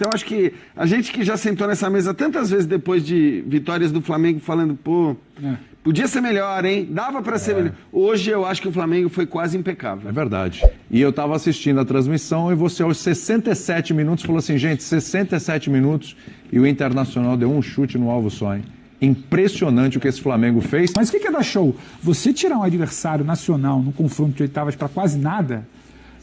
Então, acho que a gente que já sentou nessa mesa tantas vezes depois de vitórias do Flamengo, falando, pô, podia ser melhor, hein? Dava para ser melhor. Hoje eu acho que o Flamengo foi quase impecável. É verdade. E eu estava assistindo a transmissão e você, aos 67 minutos, falou assim, gente, 67 minutos e o Internacional deu um chute no alvo só, hein? Impressionante o que esse Flamengo fez. Mas o que é dar show? Você tirar um adversário nacional no confronto de oitavas para quase nada,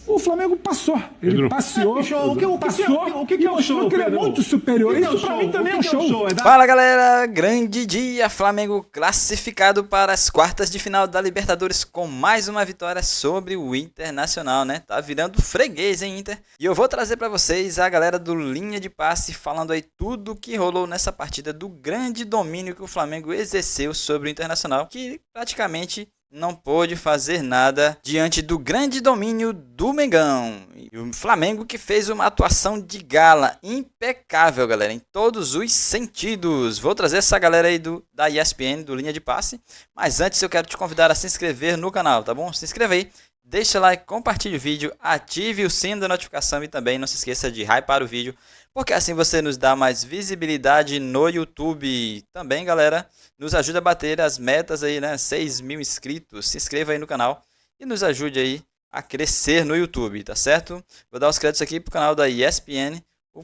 o Flamengo passou. Ele Pedro. passeou. O que é um show, que ele é Pedro? muito superior. O que é Isso um pra show? mim também é um O que show. é dar- Fala galera, grande dia, Flamengo classificado para as quartas de final da Libertadores com mais uma vitória sobre o Internacional, né? Tá virando freguês, hein, Inter? E eu vou trazer pra vocês a galera do Linha de Passe falando aí tudo que rolou nessa partida, do grande domínio que o Flamengo exerceu sobre o Internacional, que praticamente não pôde fazer nada diante do grande domínio do Mengão. E o Flamengo que fez uma atuação de gala impecável, galera, em todos os sentidos. Vou trazer essa galera aí da ESPN, do Linha de Passe. Mas antes eu quero te convidar a se inscrever no canal, tá bom? Se inscreva aí, deixa o like, compartilhe o vídeo, ative o sino da notificação e também não se esqueça de hypar o vídeo, porque assim você nos dá mais visibilidade no YouTube. Também, galera, nos ajuda a bater as metas aí, né? 6 mil inscritos. Se inscreva aí no canal e nos ajude aí a crescer no YouTube, tá certo? Vou dar os créditos aqui pro canal da ESPN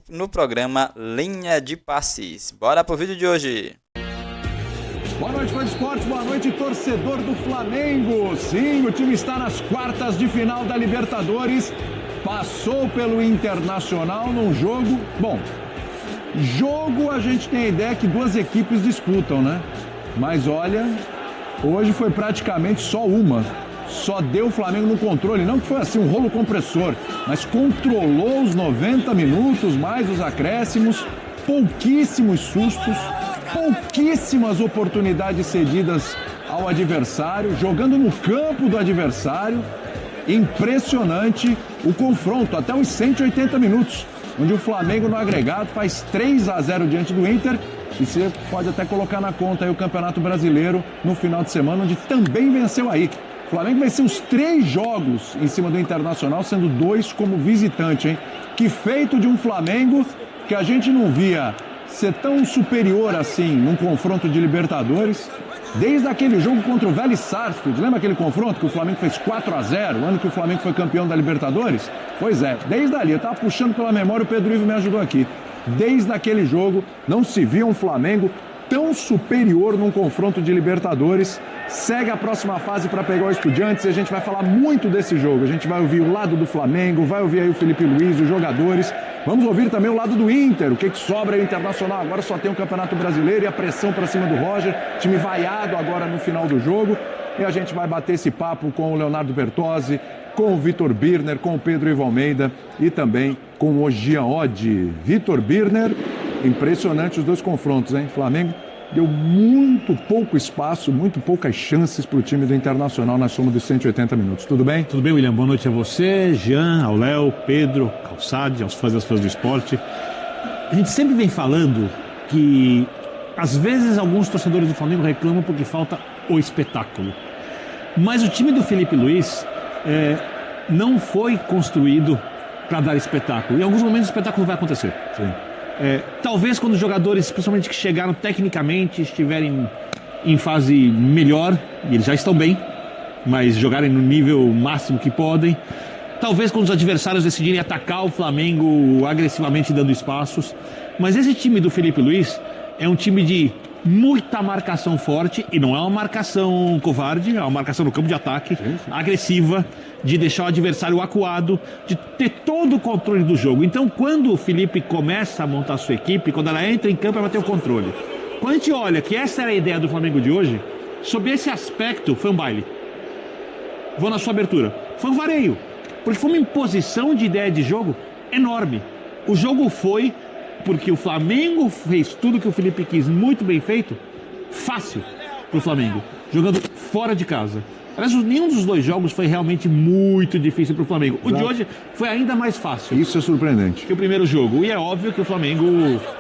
no programa Linha de Passes. Bora pro vídeo de hoje. Boa noite, fã de esporte. Boa noite, torcedor do Flamengo. Sim, o time está nas quartas de final da Libertadores. Passou pelo Internacional num jogo... Bom, jogo a gente tem a ideia que duas equipes disputam, né? Mas olha, hoje foi praticamente só uma. Só deu o Flamengo no controle. Não que foi assim um rolo compressor, mas controlou os 90 minutos, mais os acréscimos, pouquíssimos sustos, pouquíssimas oportunidades cedidas ao adversário, jogando no campo do adversário. Impressionante o confronto, até os 180 minutos, onde o Flamengo no agregado faz 3-0 diante do Inter. E você pode até colocar na conta aí o Campeonato Brasileiro no final de semana, onde também venceu aí. O Flamengo venceu os 3 jogos em cima do Internacional, sendo 2 como visitante, hein? Que feito de um Flamengo que a gente não via ser tão superior assim num confronto de Libertadores. Desde aquele jogo contra o Vélez Sarsfield, lembra aquele confronto que o Flamengo fez 4-0, o ano que o Flamengo foi campeão da Libertadores? Pois é, desde ali, eu tava puxando pela memória, o Pedro Ivo me ajudou aqui. Desde aquele jogo, não se via um Flamengo tão superior num confronto de Libertadores. Segue a próxima fase para pegar o Estudiantes e a gente vai falar muito desse jogo. A gente vai ouvir o lado do Flamengo, vai ouvir aí o Felipe Luiz, os jogadores. Vamos ouvir também o lado do Inter, o que sobra aí o Internacional. Agora só tem o Campeonato Brasileiro e a pressão para cima do Roger. Time vaiado agora no final do jogo. E a gente vai bater esse papo com o Leonardo Bertozzi, com o Vitor Birner, com o Pedro Ivo Almeida e também com o Jean Oddi. Vitor Birner, impressionante os dois confrontos, hein? Flamengo deu muito pouco espaço, muito poucas chances para o time do Internacional na soma dos 180 minutos. Tudo bem? Tudo bem, William? Boa noite a você, Jean, ao Léo, Pedro, Calçade, aos fãs do esporte. A gente sempre vem falando que, às vezes, alguns torcedores do Flamengo reclamam porque falta o espetáculo. Mas o time do Felipe Luiz não foi construído para dar espetáculo. Em alguns momentos o espetáculo vai acontecer. Sim. Talvez quando os jogadores, principalmente que chegaram tecnicamente, estiverem em fase melhor, e eles já estão bem, mas jogarem no nível máximo que podem. Talvez quando os adversários decidirem atacar o Flamengo agressivamente dando espaços. Mas esse time do Felipe Luiz é um time de muita marcação forte, e não é uma marcação covarde, é uma marcação no campo de ataque, agressiva, de deixar o adversário acuado, de ter todo o controle do jogo. Então, quando o Felipe começa a montar a sua equipe, quando ela entra em campo, ela tem o controle. Quando a gente olha que essa era a ideia do Flamengo de hoje, sob esse aspecto, foi um baile. Vou na sua abertura. Foi um vareio, porque foi uma imposição de ideia de jogo enorme. O jogo foi porque o Flamengo fez tudo que o Felipe quis, muito bem feito, fácil pro Flamengo, jogando fora de casa. Aliás, nenhum dos dois jogos foi realmente muito difícil pro Flamengo. O de hoje foi ainda mais fácil. Isso é surpreendente. Que o primeiro jogo. E é óbvio que o Flamengo,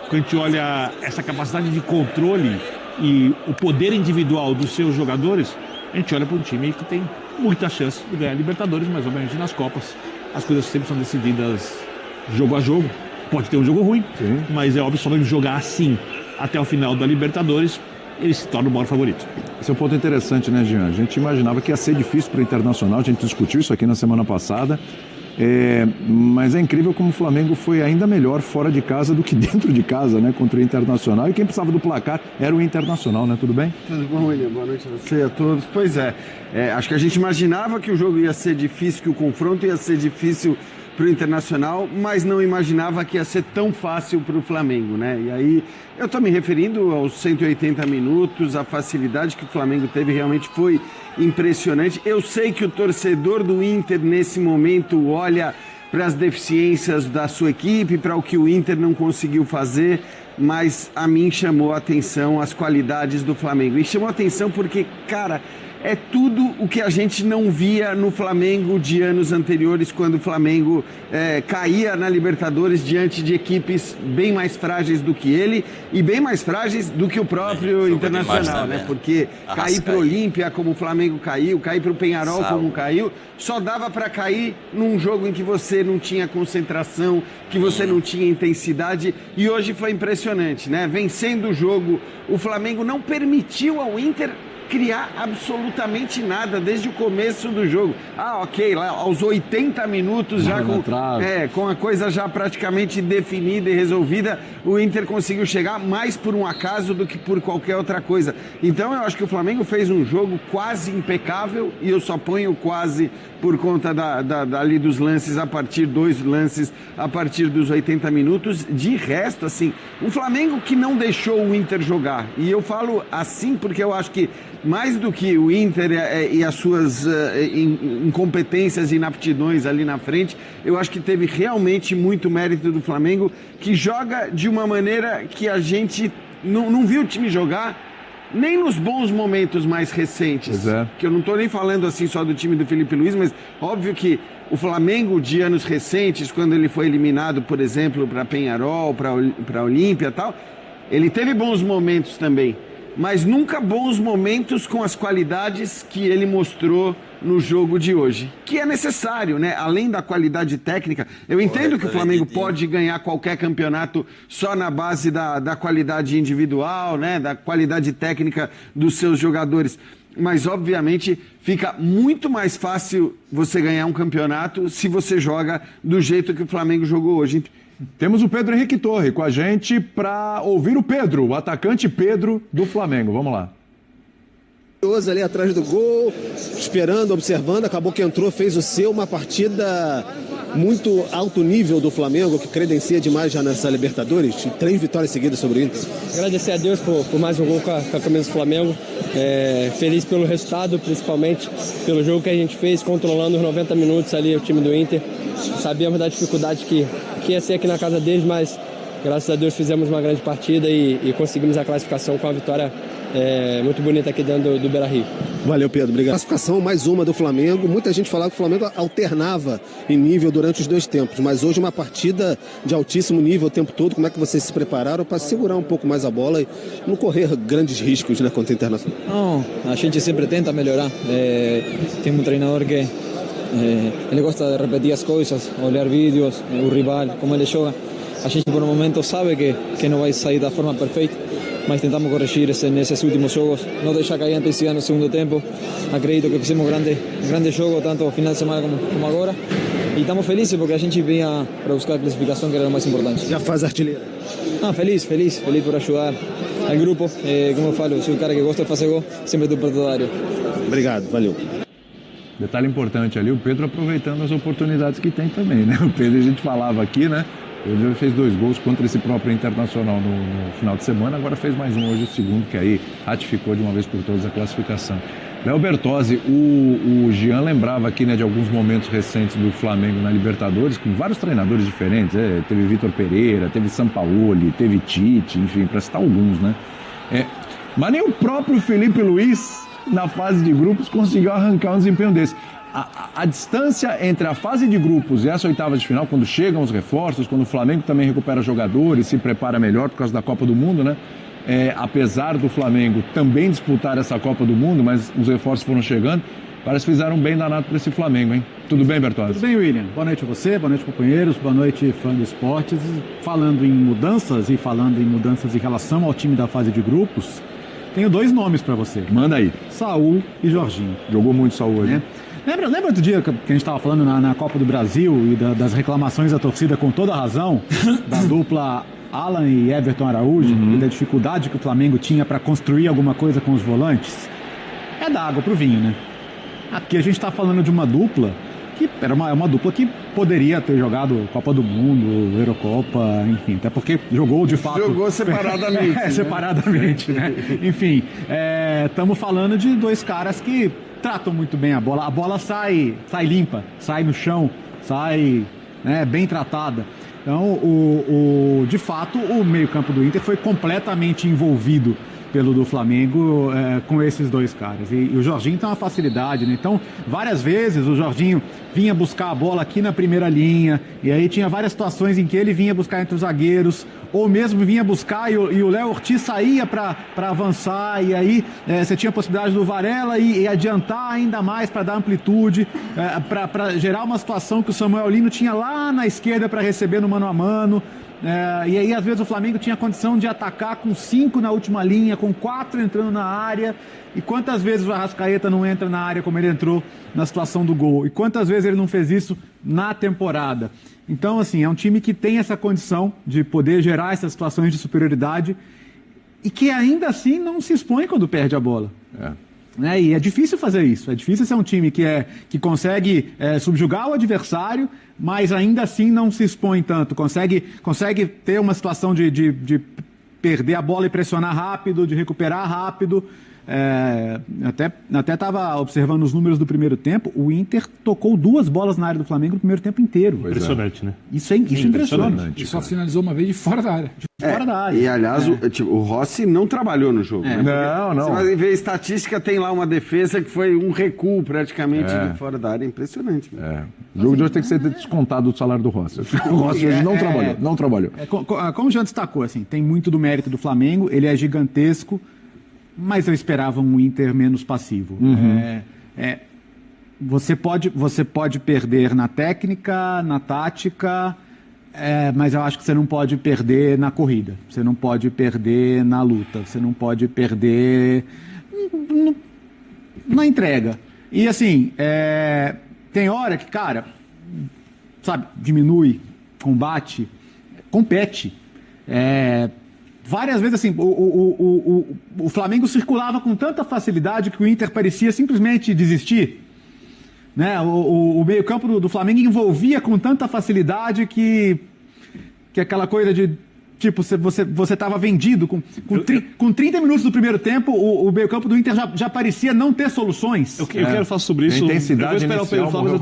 quando a gente olha essa capacidade de controle e o poder individual dos seus jogadores, a gente olha para um time que tem muita chance de ganhar Libertadores, mas obviamente nas Copas as coisas sempre são decididas jogo a jogo. pode ter um jogo ruim, mas é óbvio que o Flamengo jogar assim até o final da Libertadores, ele se torna o maior favorito. Esse é um ponto interessante, né, Jean? A gente imaginava que ia ser difícil para o Internacional, a gente discutiu isso aqui na semana passada, mas é incrível como o Flamengo foi ainda melhor fora de casa do que dentro de casa, né, contra o Internacional, e quem precisava do placar era o Internacional, né? Tudo bem? Tudo bom, William? Boa noite a você e a todos. Pois é, acho que a gente imaginava que o jogo ia ser difícil, que o confronto ia ser difícil para o Internacional, mas não imaginava que ia ser tão fácil para o Flamengo, né? E aí, eu estou me referindo aos 180 minutos, a facilidade que o Flamengo teve realmente foi impressionante. Eu sei que o torcedor do Inter, nesse momento, olha para as deficiências da sua equipe, para o que o Inter não conseguiu fazer, mas a mim chamou a atenção as qualidades do Flamengo. E chamou a atenção porque, cara, é tudo o que a gente não via no Flamengo de anos anteriores, quando o Flamengo caía na Libertadores diante de equipes bem mais frágeis do que ele e bem mais frágeis do que o próprio Internacional, né? Porque cair para o Olímpia como o Flamengo caiu, cair para o Peñarol como caiu, só dava para cair num jogo em que você não tinha concentração, que você não tinha intensidade, e hoje foi impressionante, né? Vencendo o jogo, o Flamengo não permitiu ao Inter criar absolutamente nada desde o começo do jogo. Ok, lá aos 80 minutos já com a coisa já praticamente definida e resolvida, o Inter conseguiu chegar mais por um acaso do que por qualquer outra coisa. Então eu acho que o Flamengo fez um jogo quase impecável, e eu só ponho quase por conta ali dos lances, dois lances a partir dos 80 minutos. De resto, assim, um Flamengo que não deixou o Inter jogar. E eu falo assim porque eu acho que mais do que o Inter e as suas incompetências e inaptidões ali na frente, eu acho que teve realmente muito mérito do Flamengo, que joga de uma maneira que a gente não viu o time jogar nem nos bons momentos mais recentes. Que eu não estou nem falando assim só do time do Felipe Luiz, mas óbvio que o Flamengo de anos recentes, quando ele foi eliminado, por exemplo, para Peñarol, para Olímpia e tal, ele teve bons momentos também, mas nunca bons momentos com as qualidades que ele mostrou no jogo de hoje, que é necessário, né? Além da qualidade técnica, eu entendo que o Flamengo pode ganhar qualquer campeonato só na base da qualidade individual, né? Da qualidade técnica dos seus jogadores, mas obviamente fica muito mais fácil você ganhar um campeonato se você joga do jeito que o Flamengo jogou hoje. Temos o Pedro Henrique Torre com a gente para ouvir o Pedro, o atacante Pedro do Flamengo. Vamos lá. Ali atrás do gol, esperando, observando, acabou que entrou, fez o seu, uma partida muito alto nível do Flamengo, que credencia demais já nessa Libertadores, 3 vitórias seguidas sobre o Inter. Agradecer a Deus por mais um gol com a camisa do Flamengo, feliz pelo resultado, principalmente pelo jogo que a gente fez, controlando os 90 minutos ali o time do Inter. Sabíamos da dificuldade que ia ser aqui na casa deles, mas graças a Deus fizemos uma grande partida e conseguimos a classificação com a vitória muito bonita aqui dentro do Beira-Rio. Valeu, Pedro, obrigado. Classificação mais uma do Flamengo. Muita gente falava que o Flamengo alternava em nível durante os 2 tempos, mas hoje uma partida de altíssimo nível o tempo todo. Como é que vocês se prepararam para segurar um pouco mais a bola e não correr grandes riscos, né, contra o Internacional? Não, a gente sempre tenta melhorar. Tem um treinador que ele gosta de repetir as coisas, olhar vídeos, o rival, como ele joga. A gente por um momento sabe que não vai sair da forma perfeita, mas tentamos corrigir nesses últimos jogos, não deixar cair a intensidade no segundo tempo. Acredito que fizemos grande jogo, tanto no final de semana como agora, e estamos felizes porque a gente vinha para buscar a classificação, que era o mais importante. Já faz artilheira? Feliz por ajudar ao grupo. Como eu falo, sou o cara que gosta de fazer gol, sempre estou perto da área. Obrigado, valeu. Detalhe importante ali, o Pedro aproveitando as oportunidades que tem também, né? O Pedro, a gente falava aqui, né? Ele já fez 2 gols contra esse próprio Internacional no final de semana, agora fez mais um hoje, o segundo, que aí ratificou de uma vez por todas a classificação. Léo Bertozzi, o Jean lembrava aqui, né, de alguns momentos recentes do Flamengo na Libertadores, com vários treinadores diferentes, teve Vitor Pereira, teve Sampaoli, teve Tite, enfim, para citar alguns, né? Mas nem o próprio Felipe Luiz, na fase de grupos, conseguiu arrancar um desempenho desse. A distância entre a fase de grupos e essa oitava de final, quando chegam os reforços, quando o Flamengo também recupera jogadores, se prepara melhor por causa da Copa do Mundo, né? Apesar do Flamengo também disputar essa Copa do Mundo, mas os reforços foram chegando, Parece que fizeram um bem danado para esse Flamengo, hein? Tudo bem, Bertozzi? Tudo bem, William. Boa noite a você, boa noite, companheiros, boa noite, fã do esportes. Falando em mudanças em relação ao time da fase de grupos, tenho 2 nomes para você. Manda aí. Saul e Jorginho. Jogou muito Saul hoje. Lembra outro dia que a gente estava falando na Copa do Brasil e das reclamações da torcida com toda a razão, da dupla Alan e Everton Araújo, e da dificuldade que o Flamengo tinha para construir alguma coisa com os volantes? É da água pro vinho, né? Aqui a gente está falando de uma dupla que era uma dupla que poderia ter jogado Copa do Mundo, Eurocopa, enfim, até porque jogou de fato... Jogou separadamente. Né? Separadamente, né? Enfim, estamos falando de 2 caras que tratam muito bem a bola sai limpa, sai no chão, sai, né, bem tratada. Então, de fato, o meio-campo do Inter foi completamente envolvido pelo do Flamengo com esses 2 caras. E o Jorginho tem uma facilidade, né? Então, várias vezes o Jorginho vinha buscar a bola aqui na primeira linha, e aí tinha várias situações em que ele vinha buscar entre os zagueiros, ou mesmo vinha buscar e o Léo Ortiz saía para avançar, e aí você tinha a possibilidade do Varela e adiantar ainda mais para dar amplitude, para gerar uma situação que o Samuel Lino tinha lá na esquerda para receber no mano a mano. E aí, às vezes, o Flamengo tinha condição de atacar com 5 na última linha, com 4 entrando na área. E quantas vezes o Arrascaeta não entra na área como ele entrou na situação do gol? E quantas vezes ele não fez isso na temporada? Então, assim, é um time que tem essa condição de poder gerar essas situações de superioridade e que ainda assim não se expõe quando perde a bola. E é difícil fazer isso, é difícil ser um time que consegue subjugar o adversário, mas ainda assim não se expõe tanto, consegue ter uma situação de perder a bola e pressionar rápido, de recuperar rápido. Até estava observando os números do primeiro tempo, o Inter tocou 2 bolas na área do Flamengo no primeiro tempo inteiro. Impressionante, né? Isso é impressionante. E só finalizou uma vez de fora da área. E aliás, o Rossi não trabalhou no jogo. Não. Você vai ver a estatística, tem lá uma defesa que foi um recuo praticamente de fora da área. Impressionante. O jogo de hoje tem que ser descontado do salário do Rossi. O Rossi hoje não trabalhou. Como o Jean destacou, assim, tem muito do mérito do Flamengo, ele é gigantesco, mas eu esperava um Inter menos passivo. Você pode perder na técnica, na tática, mas eu acho que você não pode perder na corrida, você não pode perder na luta, você não pode perder na entrega. E assim, tem hora que, cara, sabe, diminui, combate, compete. Várias vezes, assim, o Flamengo circulava com tanta facilidade que o Inter parecia simplesmente desistir. Né? O meio-campo do Flamengo envolvia com tanta facilidade que aquela coisa de, tipo, você estava vendido. Com 30 minutos do primeiro tempo, o meio-campo do Inter já parecia não ter soluções. Eu quero falar sobre isso. Intensidade eu vou esperar o Pedro falar, mas eu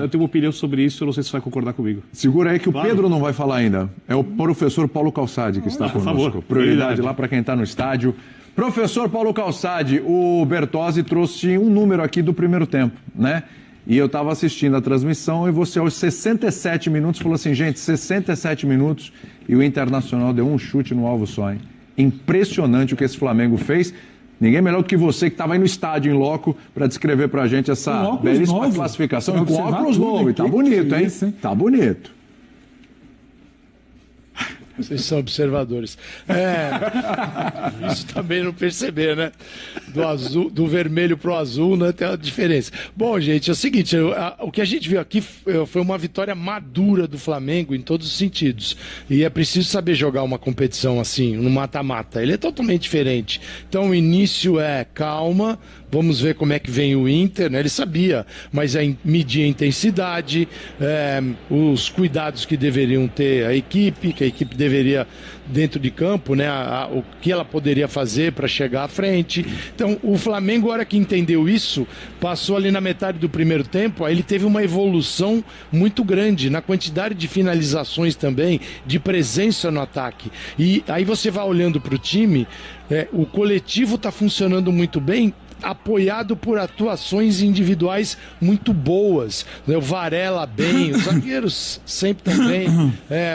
tenho uma opinião sobre isso, eu não sei se você vai concordar comigo. Segura aí que o Pedro não vai falar ainda. É o professor Paulo Calçade que está conosco. Por favor. Prioridade lá para quem está no estádio. Professor Paulo Calçade, o Bertozzi trouxe um número aqui do primeiro tempo, né? E eu estava assistindo a transmissão e você aos 67 minutos falou assim, gente, 67 minutos e o Internacional deu um chute no alvo só, hein? Impressionante o que esse Flamengo fez. Ninguém melhor do que você que estava aí no estádio em loco para descrever pra gente essa belíssima classificação. E com óculos novos, tá bonito, hein? Tá bonito. Vocês são observadores. Isso também não perceber, né? Do vermelho pro azul, né? Tem uma diferença. Bom, gente, é o seguinte, o que a gente viu aqui foi uma vitória madura do Flamengo em todos os sentidos. E é preciso saber jogar uma competição assim, no mata-mata. Ele é totalmente diferente. Então, o início é calma, vamos ver como é que vem o Inter, né? Ele sabia, mas medir a intensidade, os cuidados que deveriam ter a equipe, que a equipe deveria, dentro de campo, né? O que ela poderia fazer para chegar à frente. Então, o Flamengo, a hora que entendeu isso, passou ali na metade do primeiro tempo, aí ele teve uma evolução muito grande na quantidade de finalizações também, de presença no ataque. E aí você vai olhando para o time, o coletivo está funcionando muito bem, apoiado por atuações individuais muito boas. O Varela bem, os zagueiros sempre também.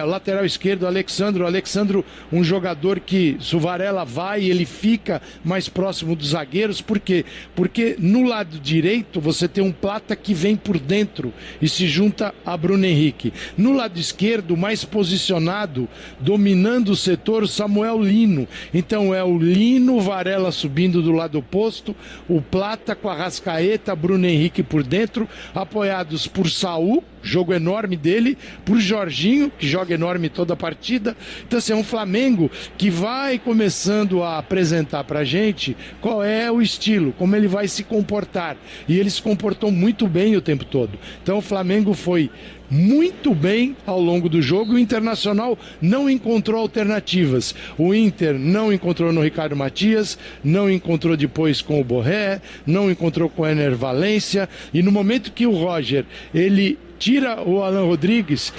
O lateral esquerdo, o Alexandro, um jogador que, se o Varela vai, ele fica mais próximo dos zagueiros. Por quê? Porque no lado direito você tem um Plata que vem por dentro e se junta a Bruno Henrique. No lado esquerdo, mais posicionado, dominando o setor, o Samuel Lino. Então é o Lino, Varela subindo do lado oposto, o Plata com a Arrascaeta, Bruno Henrique por dentro, apoiados por Saul, jogo enorme dele, por Jorginho, que joga enorme toda a partida. Então assim, é um Flamengo que vai começando a apresentar pra gente qual é o estilo, como ele vai se comportar. E ele se comportou muito bem o tempo todo. Então o Flamengo foi muito bem ao longo do jogo. O Internacional não encontrou alternativas. O Inter não encontrou no Ricardo Matias, não encontrou depois com o Borré, não encontrou com o Ener Valencia, e no momento que o Roger, ele tira o Alan Rodrigues,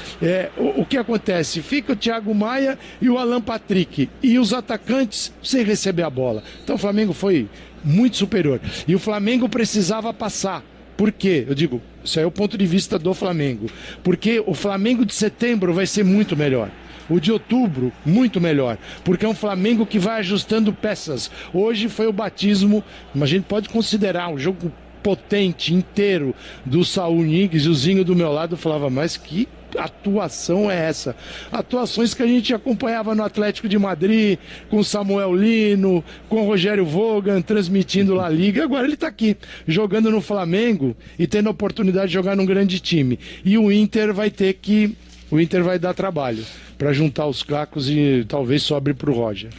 o que acontece? Fica o Thiago Maia e o Alan Patrick, e os atacantes sem receber a bola. Então o Flamengo foi muito superior, e o Flamengo precisava passar. Por quê? Eu digo, isso aí é o ponto de vista do Flamengo. Porque o Flamengo de setembro vai ser muito melhor. O de outubro, muito melhor. Porque é um Flamengo que vai ajustando peças. Hoje foi o batismo, mas a gente pode considerar um jogo potente, inteiro, do Saul Niguez, e o Zinho do meu lado falava, mas que atuação é essa? Atuações que a gente acompanhava no Atlético de Madrid, com Samuel Lino, com Rogério Vogan, transmitindo La Liga. Agora ele está aqui, jogando no Flamengo e tendo a oportunidade de jogar num grande time. E o Inter vai dar trabalho para juntar os cacos e talvez sobre para o Roger.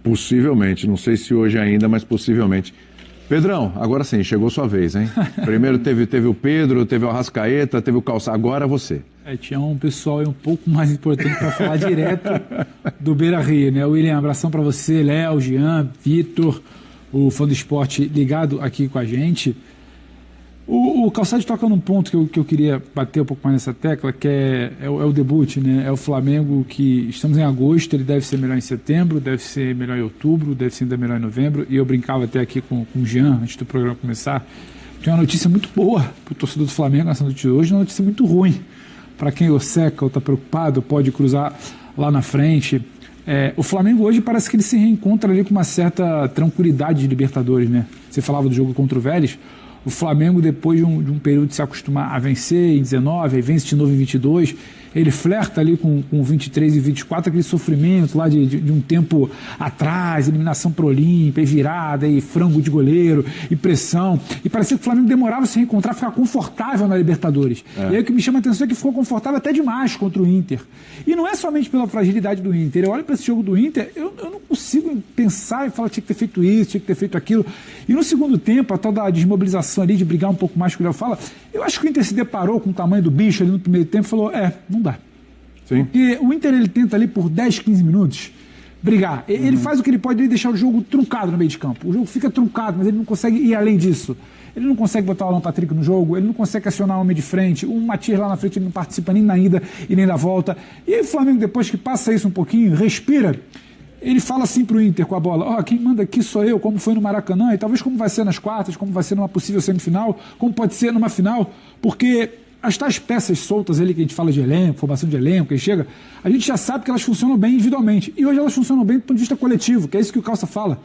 Possivelmente, não sei se hoje ainda, mas possivelmente. Pedrão, agora sim, chegou sua vez, hein? Primeiro teve o Pedro, teve o Arrascaeta, teve o Calçado, agora você. Tinha um pessoal aí um pouco mais importante para falar direto do Beira-Rio, né? William, abração para você, Léo, Jean, Vitor, o fã do esporte ligado aqui com a gente. O Calçado toca num ponto que eu queria bater um pouco mais nessa tecla, que é o debut, né? É o Flamengo que estamos em agosto, ele deve ser melhor em setembro, deve ser melhor em outubro, deve ser ainda melhor em novembro. E eu brincava até aqui com o Jean, antes do programa começar, tem uma notícia muito boa para o torcedor do Flamengo nessa notícia de hoje, uma notícia muito ruim. Para quem osseca ou está preocupado, pode cruzar lá na frente. O Flamengo hoje parece que ele se reencontra ali com uma certa tranquilidade de Libertadores, né? Você falava do jogo contra o Vélez. O Flamengo, depois de um período de se acostumar a vencer em 19, aí vence de novo em 22, ele flerta ali com 23 e 24, aquele sofrimento lá de um tempo atrás, eliminação pro Olímpia, e virada, e frango de goleiro, e pressão. E parecia que o Flamengo demorava a se reencontrar, ficar confortável na Libertadores. E aí o que me chama a atenção é que ficou confortável até demais contra o Inter. E não é somente pela fragilidade do Inter. Eu olho para esse jogo do Inter, eu não consigo pensar e falar tinha que ter feito isso, tinha que ter feito aquilo. E no segundo tempo, a tal da desmobilização ali, de brigar um pouco mais com o Léo fala, eu acho que o Inter se deparou com o tamanho do bicho ali no primeiro tempo e falou, não dá. Sim. Porque o Inter, ele tenta ali por 10, 15 minutos brigar. Ele faz o que ele pode, ele deixar o jogo truncado no meio de campo. O jogo fica truncado, mas ele não consegue ir além disso. Ele não consegue botar o Alan Patrick no jogo, ele não consegue acionar o homem de frente, o Matias lá na frente ele não participa nem na ida e nem na volta. E aí o Flamengo, depois que passa isso um pouquinho, respira, ele fala assim pro Inter com a bola, quem manda aqui sou eu, como foi no Maracanã, e talvez como vai ser nas quartas, como vai ser numa possível semifinal, como pode ser numa final, porque as tais peças soltas ali que a gente fala de elenco, formação de elenco, que chega, a gente já sabe que elas funcionam bem individualmente. E hoje elas funcionam bem do ponto de vista coletivo, que é isso que o Calça fala.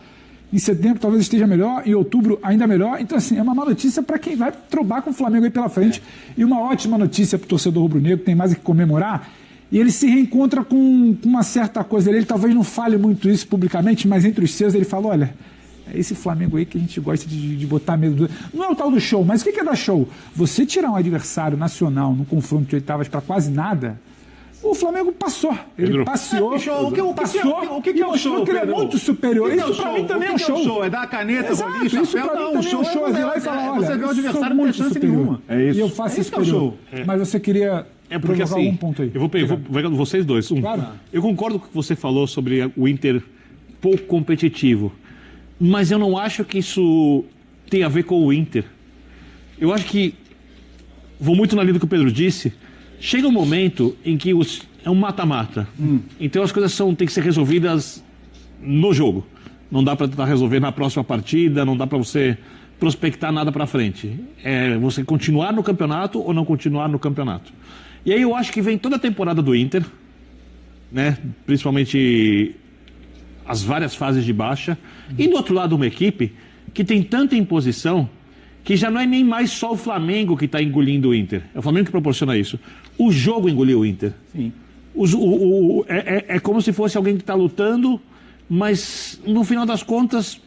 Em setembro talvez esteja melhor, em outubro ainda melhor. Então, assim, é uma má notícia para quem vai trobar com o Flamengo aí pela frente. E uma ótima notícia para o torcedor rubro-negro, tem mais o que comemorar. E ele se reencontra com uma certa coisa. Ele talvez não fale muito isso publicamente, mas entre os seus ele fala, olha, é esse Flamengo aí que a gente gosta de botar medo. Não é o tal do show, mas o que é dar show? Você tirar um adversário nacional num confronto de oitavas para quase nada, o Flamengo passou. Ele passeou. O que é o show? Porque ele é muito superior. Isso para mim também é um show. É dar a caneta, exato, isso para mim também é um show. É virar e falar, olha, você vê o adversário não tem chance nenhuma. É isso. E eu faço isso superior. Mas você queria porque assim, algum ponto aí. Eu vou pegar vocês dois. Claro. Eu concordo com o que você falou sobre o Inter pouco competitivo. Mas eu não acho que isso tem a ver com o Inter. Eu acho que, vou muito na linha do que o Pedro disse, chega um momento em que é um mata-mata. Então as coisas têm que ser resolvidas no jogo. não dá para tentar resolver na próxima partida, não dá para você prospectar nada para frente. É você continuar no campeonato ou não continuar no campeonato. E aí eu acho que vem toda a temporada do Inter, né? Principalmente as várias fases de baixa, e do outro lado uma equipe que tem tanta imposição que já não é nem mais só o Flamengo que está engolindo o Inter. É o Flamengo que proporciona isso. O jogo engoliu o Inter. Sim. É como se fosse alguém que está lutando, mas no final das contas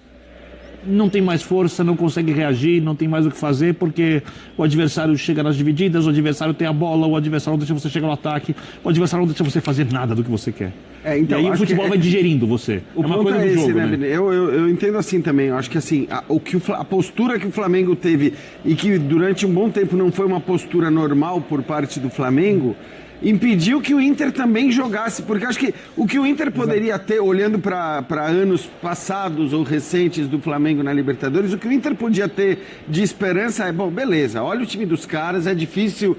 não tem mais força, não consegue reagir, não tem mais o que fazer, porque o adversário chega nas divididas, o adversário tem a bola, o adversário não deixa você chegar no ataque, o adversário não deixa você fazer nada do que você quer. Então, e aí o futebol vai digerindo você. O uma ponto coisa é do esse, jogo, né? Eu entendo assim também. Eu acho que assim, a postura que o Flamengo teve e que durante um bom tempo não foi uma postura normal por parte do Flamengo, impediu que o Inter também jogasse, porque acho que o que o Inter poderia ter, olhando para anos passados ou recentes do Flamengo na Libertadores, o que o Inter podia ter de esperança é, bom, beleza, olha o time dos caras, é difícil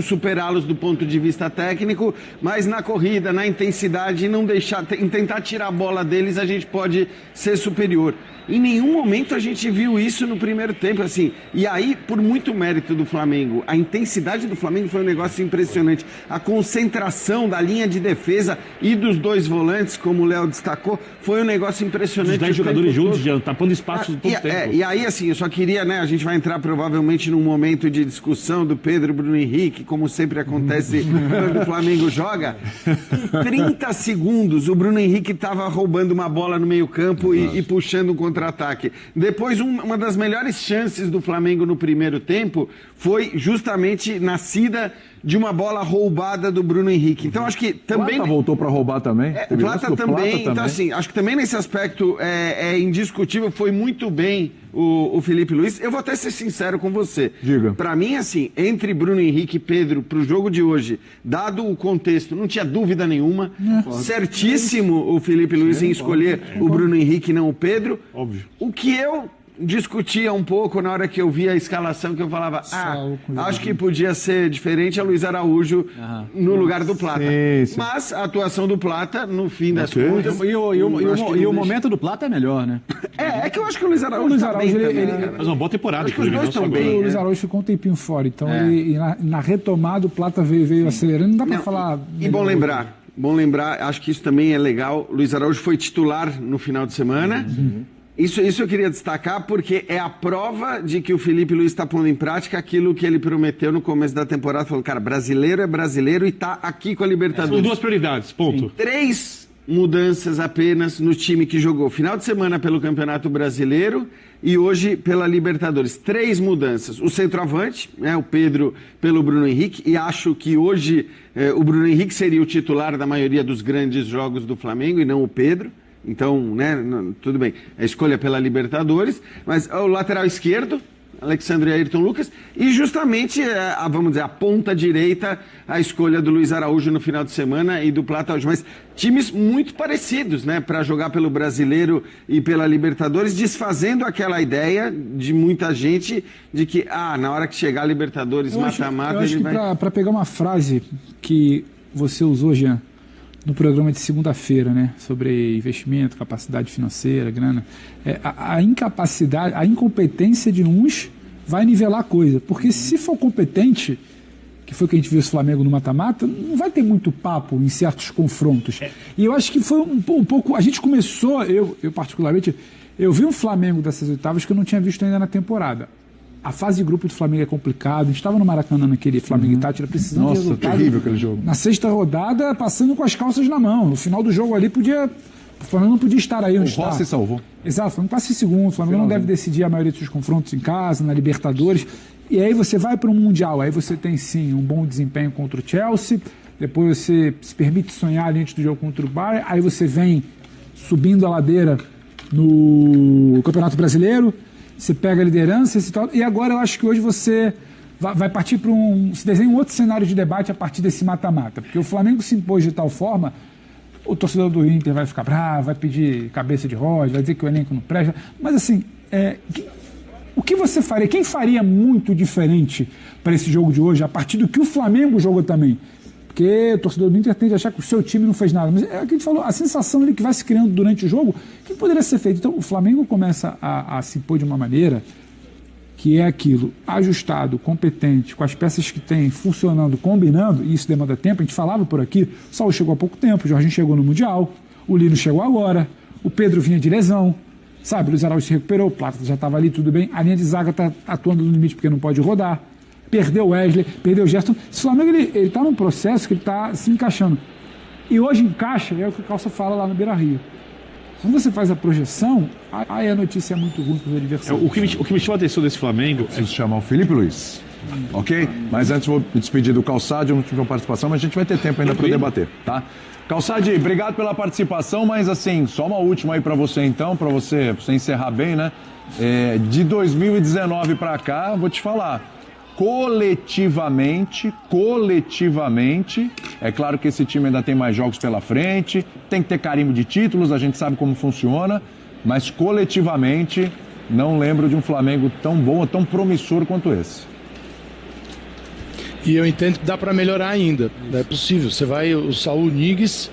superá-los do ponto de vista técnico, mas na corrida, na intensidade, em tentar tirar a bola deles, a gente pode ser superior. Em nenhum momento a gente viu isso no primeiro tempo, assim. E aí, por muito mérito do Flamengo, a intensidade do Flamengo foi um negócio impressionante. A concentração da linha de defesa e dos dois volantes, como o Léo destacou, foi um negócio impressionante. Os 10 jogadores juntos, já tapando espaço todo o tempo. E aí, assim, eu só queria, né, a gente vai entrar provavelmente num momento de discussão do Pedro, Bruno Henrique, como sempre acontece quando o Flamengo joga. Em 30 segundos, o Bruno Henrique estava roubando uma bola no meio-campo e puxando um contra-ataque. Depois, uma das melhores chances do Flamengo no primeiro tempo foi justamente nascida de uma bola roubada do Bruno Henrique. Então, acho que também... Plata voltou para roubar também. Plata também. Então, assim, acho que também nesse aspecto é indiscutível, foi muito bem o Felipe Luiz. Eu vou até ser sincero com você. Diga. Para mim, assim, entre Bruno Henrique e Pedro, pro jogo de hoje, dado o contexto, não tinha dúvida nenhuma. Certíssimo o Felipe Luiz em escolher o Bruno Henrique e não o Pedro. Óbvio. O que eu discutia um pouco na hora que eu vi a escalação, que eu falava, acho que podia ser diferente a Luiz Araújo no lugar do Plata. Sim. Mas a atuação do Plata, no fim das contas... E o momento do Plata é melhor, né? É que eu acho que o Luiz Araújo tá bem também, cara. Mas uma boa temporada. Acho que os dois estão bem. O Luiz Araújo ficou um tempinho fora, então ele, na retomada o Plata veio acelerando, não dá pra falar... E bom lembrar, acho que isso também é legal, Luiz Araújo foi titular no final de semana. Isso eu queria destacar porque é a prova de que o Felipe Luiz está pondo em prática aquilo que ele prometeu no começo da temporada. Falou, cara, brasileiro é brasileiro e tá aqui com a Libertadores. São duas prioridades, ponto. 3 mudanças apenas no time que jogou final de semana pelo Campeonato Brasileiro e hoje pela Libertadores. 3 mudanças. O centroavante, né, o Pedro pelo Bruno Henrique, e acho que hoje o Bruno Henrique seria o titular da maioria dos grandes jogos do Flamengo e não o Pedro. Então, né, tudo bem, a escolha pela Libertadores, mas o lateral esquerdo, Alexandre Ayrton Lucas, e justamente, vamos dizer, a ponta direita, a escolha do Luiz Araújo no final de semana e do Plata hoje. Mas times muito parecidos, né, para jogar pelo Brasileiro e pela Libertadores, desfazendo aquela ideia de muita gente de que, na hora que chegar a Libertadores mata-mata, ele vai... Para pegar uma frase que você usou, Jean, no programa de segunda-feira, né, sobre investimento, capacidade financeira, grana, a incapacidade, a incompetência de uns vai nivelar a coisa, porque se for competente, que foi o que a gente viu esse Flamengo no mata-mata, não vai ter muito papo em certos confrontos. E eu acho que foi um pouco, a gente começou, eu particularmente, eu vi um Flamengo dessas oitavas que eu não tinha visto ainda na temporada. A fase de grupo do Flamengo é complicada. A gente estava no Maracanã naquele Flamengo e Tátira precisando de resultado. Terrível aquele jogo. Na 6ª rodada, passando com as calças na mão. No final do jogo ali, o Flamengo não podia estar aí onde está. O Rossi salvou. Exato, o Flamengo passa em segundo. O Flamengo não deve decidir a maioria dos seus confrontos em casa, na Libertadores. E aí você vai para um Mundial. Aí você tem, sim, um bom desempenho contra o Chelsea. Depois você se permite sonhar ali antes do jogo contra o Bayern. Aí você vem subindo a ladeira no Campeonato Brasileiro. Você pega a liderança e agora eu acho que hoje você vai partir para se desenha um outro cenário de debate a partir desse mata-mata, porque o Flamengo se impôs de tal forma, o torcedor do Inter vai ficar bravo, vai pedir cabeça de roda, vai dizer que o elenco não presta, mas assim, o que você faria, quem faria muito diferente para esse jogo de hoje, a partir do que o Flamengo jogou também? porque o torcedor do Inter tende a achar que o seu time não fez nada. Mas é o que a gente falou, a sensação ali que vai se criando durante o jogo, que poderia ser feito. Então o Flamengo começa a se pôr de uma maneira que é aquilo, ajustado, competente, com as peças que tem, funcionando, combinando, e isso demanda tempo. A gente falava por aqui, o Saúl chegou há pouco tempo, o Jorginho chegou no Mundial, o Lino chegou agora, o Pedro vinha de lesão, sabe, o Luiz Araújo se recuperou, o Plata já estava ali, tudo bem, a linha de zaga está atuando no limite porque não pode rodar, perdeu o Wesley, perdeu o Gerson. O Flamengo ele está num processo que ele está se encaixando. E hoje encaixa, é o que o Calça fala lá no Beira-Rio. Quando você faz a projeção, aí a notícia é muito ruim para os adversários. O que me chamou a atenção desse Flamengo... Preciso chamar o Felipe Luiz. Ok? Mas antes vou me despedir do Calçade, eu não tive uma participação, mas a gente vai ter tempo ainda para debater, tá? Calçade, obrigado pela participação, mas assim, só uma última aí para você então, para você encerrar bem, né? De 2019 para cá, vou te falar, coletivamente, é claro que esse time ainda tem mais jogos pela frente, tem que ter carimbo de títulos, a gente sabe como funciona, mas coletivamente não lembro de um Flamengo tão bom, tão promissor quanto esse. E eu entendo que dá para melhorar ainda, é possível. O Saúl Ñíguez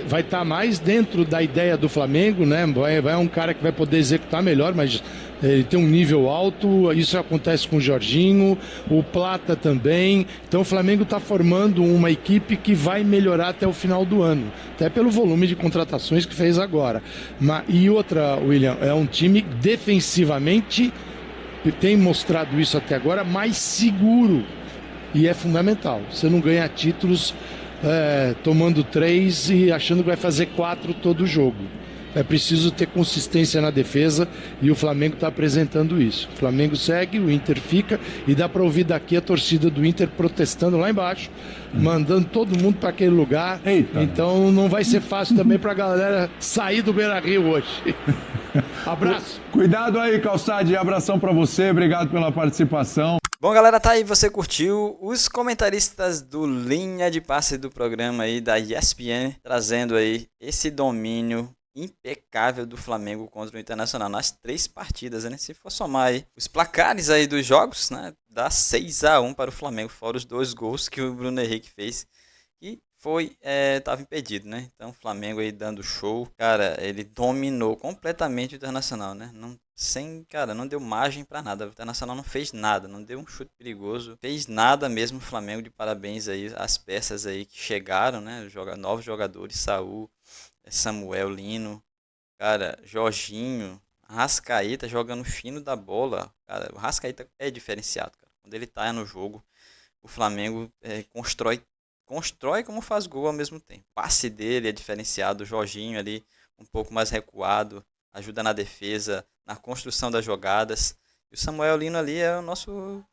vai estar mais dentro da ideia do Flamengo, né? Vai um cara que vai poder executar melhor, mas ele tem um nível alto, isso acontece com o Jorginho, o Plata também. Então o Flamengo está formando uma equipe que vai melhorar até o final do ano, até pelo volume de contratações que fez agora. E outra, William, é um time defensivamente, tem mostrado isso até agora, mais seguro. E é fundamental. Você não ganha títulos tomando 3 e achando que vai fazer 4 todo jogo. É preciso ter consistência na defesa e o Flamengo está apresentando isso. O Flamengo segue, o Inter fica e dá para ouvir daqui a torcida do Inter protestando lá embaixo, mandando todo mundo para aquele lugar. Eita. Então não vai ser fácil também para a galera sair do Beira-Rio hoje. Abraço. Cuidado aí, Calçade, abração para você, obrigado pela participação. Bom, galera, tá aí, você curtiu os comentaristas do Linha de Passe do programa aí da ESPN, trazendo aí esse domínio impecável do Flamengo contra o Internacional nas 3 partidas, né? Se for somar aí os placares aí dos jogos, né? Dá 6-1 para o Flamengo, fora os 2 gols que o Bruno Henrique fez, e tava impedido, né? Então o Flamengo aí dando show, cara, ele dominou completamente o Internacional, né? Não deu margem pra nada. O Internacional não fez nada, não deu um chute perigoso, fez nada mesmo. O Flamengo, de parabéns aí as peças aí que chegaram, né? Novos jogadores, Saúl, Samuel, Lino, cara, Jorginho, Arrascaeta jogando fino da bola, cara. O Arrascaeta é diferenciado, cara. Quando ele tá no jogo, o Flamengo constrói como faz gol ao mesmo tempo. O passe dele é diferenciado, o Jorginho ali um pouco mais recuado, ajuda na defesa, na construção das jogadas. E o Samuel Lino ali é o nosso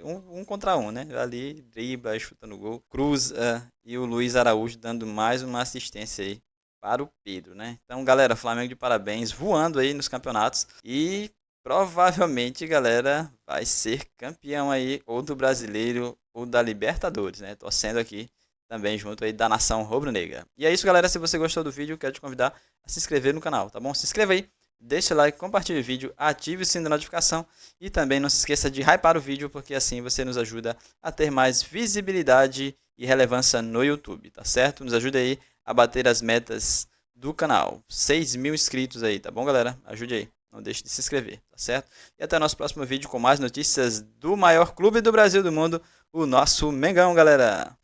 1 contra 1, né? Ali dribla, chuta no gol, cruza, e o Luiz Araújo dando mais uma assistência aí para o Pedro, né? Então, galera, Flamengo de parabéns, voando aí nos campeonatos e provavelmente, galera, vai ser campeão aí ou do Brasileiro ou da Libertadores, né? Torcendo aqui também junto aí da nação rubro-negra. E é isso, galera. Se você gostou do vídeo, quero te convidar a se inscrever no canal, tá bom? Se inscreva aí, deixa o like, compartilhe o vídeo, ative o sininho da notificação e também não se esqueça de hypar o vídeo, porque assim você nos ajuda a ter mais visibilidade e relevância no YouTube, tá certo? Nos ajude aí a bater as metas do canal. 6.000 inscritos aí, tá bom, galera? Ajude aí. Não deixe de se inscrever, tá certo? E até o nosso próximo vídeo com mais notícias do maior clube do Brasil e do mundo, o nosso Mengão, galera!